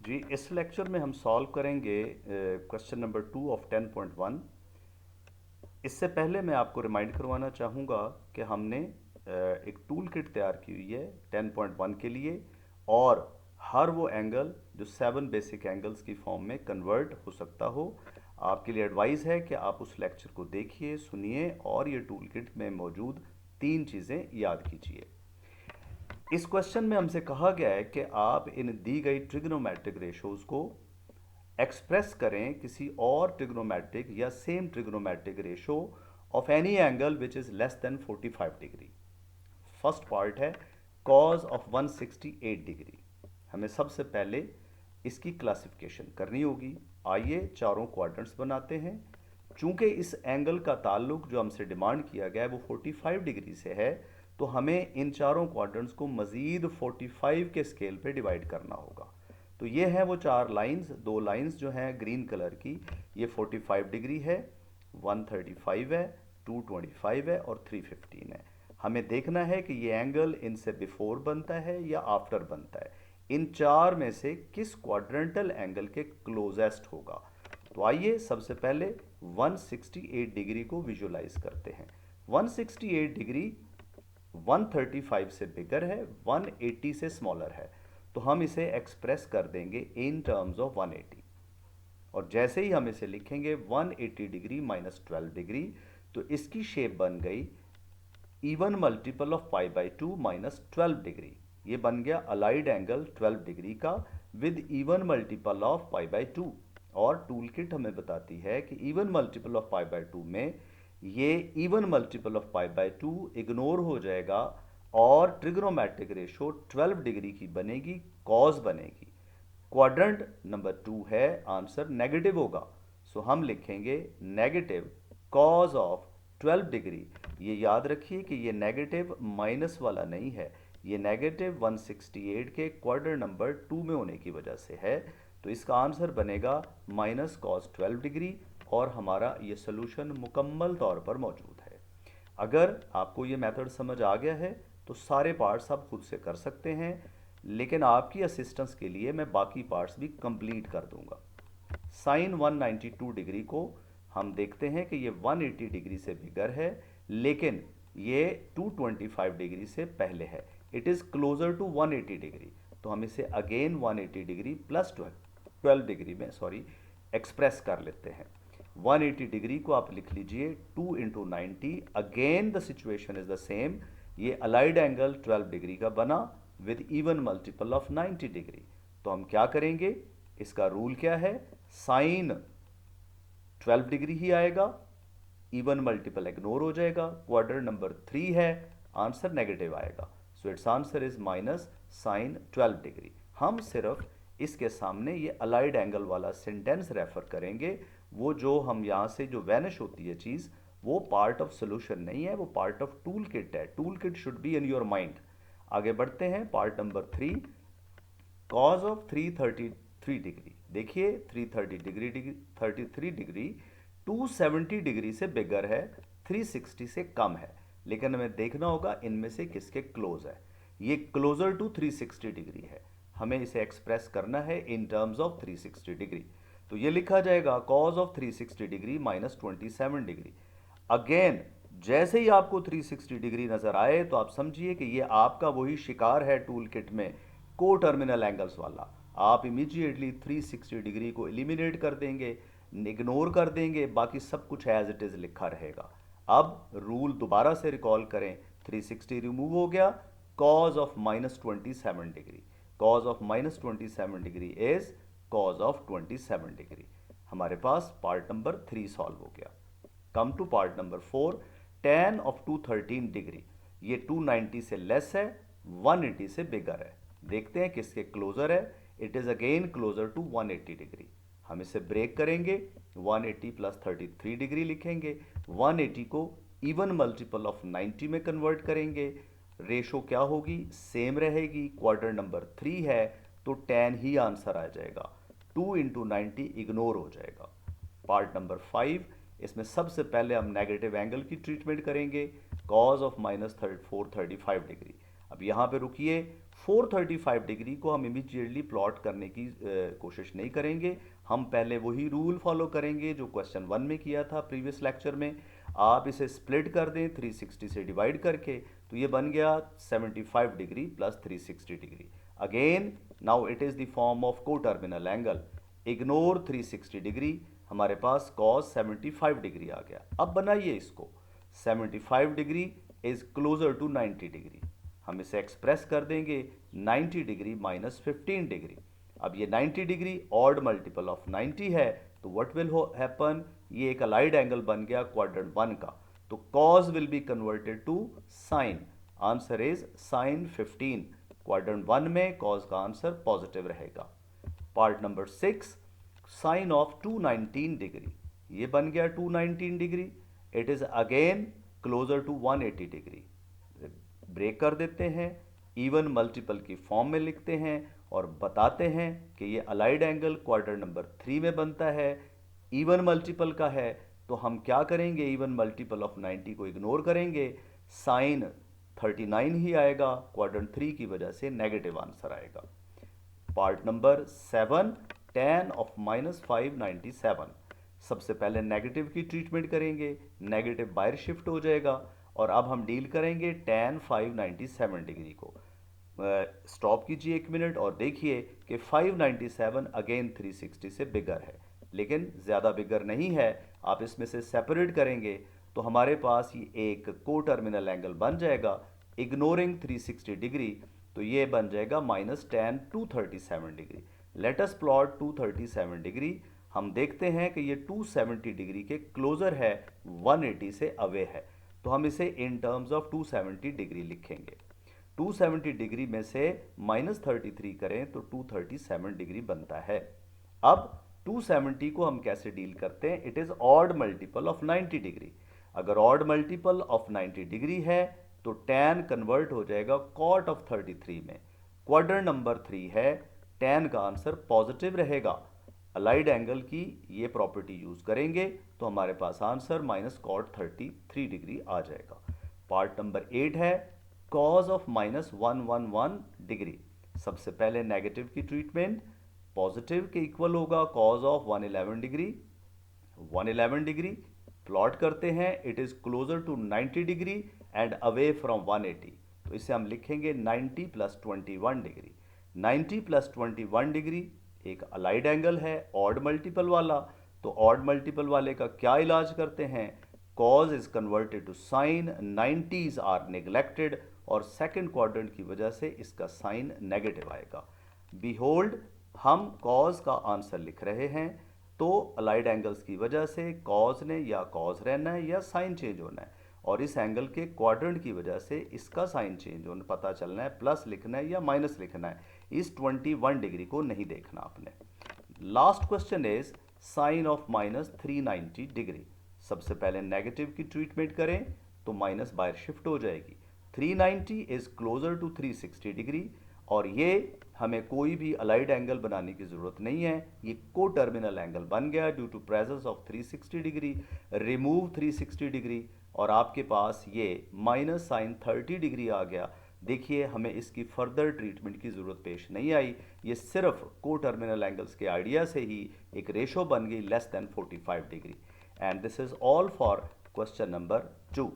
जी, इस लेक्चर में हम सॉल्व करेंगे क्वेश्चन नंबर 2 ऑफ 10.1। इससे पहले मैं आपको रिमाइंड करवाना चाहूँगा कि हमने एक टूल किट तैयार की हुई है 10.1 के लिए, और हर वो एंगल जो 7 बेसिक एंगल्स की फॉर्म में कन्वर्ट हो सकता हो। आपके लिए एडवाइस है कि आप उस लेक्चर को देखिए, सुनिए और ये टूल किट में मौजूद 3 चीज़ें याद कीजिए। इस क्वेश्चन में हमसे कहा गया है कि आप इन दी गई ट्रिग्नोमेट्रिक रेशोज को एक्सप्रेस करें किसी और ट्रिग्नोमेट्रिक या same trigonometric ratio of any angle which is less than 45 degree. First part है कॉज ऑफ 168 डिग्री। हमें सबसे पहले इसकी क्लासिफिकेशन करनी होगी। आइए चारों क्वाड्रेंट्स बनाते हैं। चूंकि इस एंगल का ताल्लुक जो हमसे डिमांड किया गया है वो 45 डिग्री से है, तो हमें इन चारों क्वाड्रेंट्स को मज़ीद 45 के स्केल पे डिवाइड करना होगा। तो ये हैं वो चार लाइंस। दो लाइंस जो हैं ग्रीन कलर की, ये 45 डिग्री है, 135 है, 225 है और 315 है। हमें देखना है कि ये एंगल इनसे बिफोर बनता है या आफ्टर बनता है, इन चार में से किस क्वाड्रेंटल एंगल के क्लोजेस्ट होगा। तो आइए सबसे पहले 168 डिग्री को विजुलाइज करते हैं। 168 डिग्री 135 से बिगर है, 180 से स्मॉलर है, तो हम इसे एक्सप्रेस कर देंगे इन टर्म्स ऑफ 180। और जैसे ही हम इसे लिखेंगे 180 डिग्री माइनस 12 डिग्री, तो इसकी शेप बन गई even multiple of pi by 2 minus 12 degree. ये बन गया अलाइड एंगल 12 डिग्री का with even multiple of pi by 2। और टूल किट हमें बताती है कि even multiple of pi by 2 में ये even multiple of pi by 2 ignore हो जाएगा और ट्रिग्नोमेट्रिक रेशो 12 डिग्री की बनेगी, कॉज बनेगी। क्वाड्रेंट नंबर 2 है, आंसर नेगेटिव होगा। सो हम लिखेंगे नेगेटिव कॉज ऑफ 12 डिग्री। ये याद रखिए कि ये नेगेटिव माइनस वाला नहीं है, ये नेगेटिव 168 के क्वाड्रेंट नंबर 2 में होने की वजह से है। तो इसका आंसर बनेगा माइनस कॉस 12 डिग्री, और हमारा ये सोल्यूशन मुकम्मल तौर पर मौजूद है। अगर आपको ये मेथड समझ आ गया है तो सारे पार्ट्स आप खुद से कर सकते हैं, लेकिन आपकी असिस्टेंस के लिए मैं बाकी पार्ट्स भी कंप्लीट कर दूंगा। साइन 192 डिग्री को हम देखते हैं कि ये 180 डिग्री से बिगर है, लेकिन ये 225 डिग्री से पहले है। It is closer to 180 degree, तो हम इसे अगेन 180 डिग्री प्लस 12 डिग्री में एक्सप्रेस कर लेते हैं। 180 डिग्री को आप लिख लीजिए 2 into 90। Again the situation is the same, ये अलाइड एंगल 12 डिग्री का बना with even multiple of 90 degree. तो हम क्या करेंगे, इसका रूल क्या है, साइन 12 डिग्री ही आएगा, इवन मल्टीपल इग्नोर हो जाएगा, क्वाड्रेंट नंबर 3 है, आंसर नेगेटिव आएगा। So it's answer is minus sine 12 degree. हम सिर्फ इसके सामने ये अलाइड एंगल वाला सेंटेंस रेफर करेंगे। वो जो हम यहाँ से जो वैनिश होती है चीज़, वो पार्ट ऑफ सोल्यूशन नहीं है, वो पार्ट ऑफ टूल किट है। Tool kit should be in your mind. आगे बढ़ते हैं, part number 3, cause of 333 degree. देखिए 330 डिग्री 33 डिग्री 270 डिग्री से बिगर है, 360 से कम है, लेकिन हमें देखना होगा इनमें से किसके क्लोज है। ये क्लोजर टू 360 डिग्री है, हमें इसे एक्सप्रेस करना है इन टर्म्स ऑफ 360 डिग्री। तो ये लिखा जाएगा cause of 360 degree minus 27 degree. Again जैसे ही आपको 360 डिग्री नजर आए तो आप समझिए कि ये आपका वही शिकार है टूल किट में, को टर्मिनल एंगल्स वाला। आप इमीडिएटली 360 डिग्री को एलिमिनेट कर देंगे, इग्नोर कर देंगे, बाकी सब कुछ एज इट इज लिखा रहेगा। अब रूल दोबारा से रिकॉल करें, 360 रिमूव हो गया, cos of minus 27 degree. Cos of minus 27 degree is cos of 27 degree. हमारे पास पार्ट नंबर 3 सॉल्व हो गया। Come to part number 4, tan of 213 degree. ये 290 से लेस है, 180 से बिगर है। देखते हैं किसके क्लोजर है। It is again closer to 180 degree. हम इसे ब्रेक करेंगे, 180 प्लस 33 डिग्री लिखेंगे, 180 को इवन मल्टीपल ऑफ 90 में कन्वर्ट करेंगे, रेशो क्या होगी, सेम रहेगी, क्वाड्रेंट नंबर 3 है, तो tan ही आंसर आ जाएगा, 2 इंटू 90 इग्नोर हो जाएगा। पार्ट नंबर 5, इसमें सबसे पहले हम नेगेटिव एंगल की ट्रीटमेंट करेंगे, कॉज ऑफ माइनस 435 डिग्री। अब यहाँ पे रुकिए, 435 डिग्री को हम इमीडिएटली प्लॉट करने की कोशिश नहीं करेंगे। हम पहले वही रूल फॉलो करेंगे जो क्वेश्चन 1 में किया था प्रीवियस लेक्चर में। आप इसे स्प्लिट कर दें 360 से डिवाइड करके, तो ये बन गया 75 degree plus 360 degree. Again now it is the form of coterminal angle. Ignore 360 degree, हमारे पास cos 75 डिग्री आ गया। अब बनाइए इसको, 75 degree is closer to 90 degree. हम इसे एक्सप्रेस कर देंगे 90 डिग्री माइनस 15 डिग्री। अब ये 90 डिग्री ऑड मल्टीपल ऑफ 90 है, तो व्हाट विल हैपन, ये एक अलाइड एंगल बन गया क्वाड्रेंट 1 का, तो cos will be converted to sine. Answer is sine 15। Quadrant 1 में cos का आंसर पॉजिटिव रहेगा। Part number 6, sine of 219 degree, ये बन गया 219 degree. It is again closer to 180 degree. Break कर देते हैं, इवन मल्टीपल की फॉर्म में लिखते हैं और बताते हैं कि ये अलाइड एंगल क्वाड्रेंट नंबर 3 में बनता है, इवन मल्टीपल का है। तो हम क्या करेंगे, इवन मल्टीपल ऑफ 90 को इग्नोर करेंगे, साइन 39 ही आएगा, क्वाड्रेंट 3 की वजह से नेगेटिव आंसर आएगा। Part number 7, tan of minus 597। सबसे पहले नेगेटिव की ट्रीटमेंट करेंगे, नेगेटिव बाहर शिफ्ट हो जाएगा, और अब हम डील करेंगे tan 597 डिग्री को। स्टॉप कीजिए 1 मिनट और देखिए कि 597 अगेन 360 से बिगर है, लेकिन ज़्यादा बिगर नहीं है। आप इसमें से सेपरेट करेंगे तो हमारे पास ये एक को टर्मिनल एंगल बन जाएगा, इग्नोरिंग 360 डिग्री, तो ये बन जाएगा minus tan 237 degree. Let us plot 237 degree. हम देखते हैं कि ये 270 डिग्री के क्लोजर है, 180 से अवे है, तो हम इसे इन टर्म्स ऑफ 270 डिग्री लिखेंगे। 270 डिग्री में से माइनस 33 करें तो 237 डिग्री बनता है। अब 270 को हम कैसे डील करते हैं, it is odd multiple of 90 degree. अगर ऑड मल्टीपल ऑफ 90 डिग्री है तो tan कन्वर्ट हो जाएगा cot ऑफ 33 में। क्वाड्रेंट नंबर 3 है, tan का आंसर पॉजिटिव रहेगा। अलाइड एंगल की ये प्रॉपर्टी यूज करेंगे तो हमारे पास आंसर माइनस cot 33 डिग्री आ जाएगा। पार्ट नंबर 8 है, cos ऑफ माइनस 111 डिग्री। सबसे पहले नेगेटिव की ट्रीटमेंट, पॉजिटिव के इक्वल होगा cos of 111 degree. 111 degree plot करते हैं, it is closer to 90 degree and away from 180, तो इसे हम लिखेंगे 90 प्लस 21 डिग्री। 90 प्लस 21 डिग्री एक अलाइड एंगल है ऑड मल्टीपल वाला, तो ऑड मल्टीपल वाले का क्या इलाज करते हैं, cos is converted to sine, 90s are neglected, और सेकंड क्वाड्रेंट की वजह से इसका साइन नेगेटिव आएगा। बिहोल्ड, हम cos का आंसर लिख रहे हैं, तो अलाइड एंगल्स की वजह से cos ने या cos रहना है या साइन चेंज होना है, और इस एंगल के क्वाड्रेंट की वजह से इसका साइन चेंज होना पता चलना है, प्लस लिखना है या माइनस लिखना है। इस 21 डिग्री को नहीं देखना आपने। Last question is sine of minus 390 degree. सबसे पहले नेगेटिव की ट्रीटमेंट करें तो माइनस बाहर शिफ्ट हो जाएगी। 390 इज क्लोजर टू 360 डिग्री, और ये हमें कोई भी अलाइड एंगल बनाने की ज़रूरत नहीं है, ये को टर्मिनल एंगल बन गया due to presence of 360 degree. Remove 360 degree और आपके पास ये माइनस साइन 30 डिग्री आ गया। देखिए हमें इसकी फर्दर ट्रीटमेंट की ज़रूरत पेश नहीं आई, ये सिर्फ को टर्मिनल एंगल्स के आइडिया से ही एक रेशो बन गई less than 45 degree. And this is all for question number 2।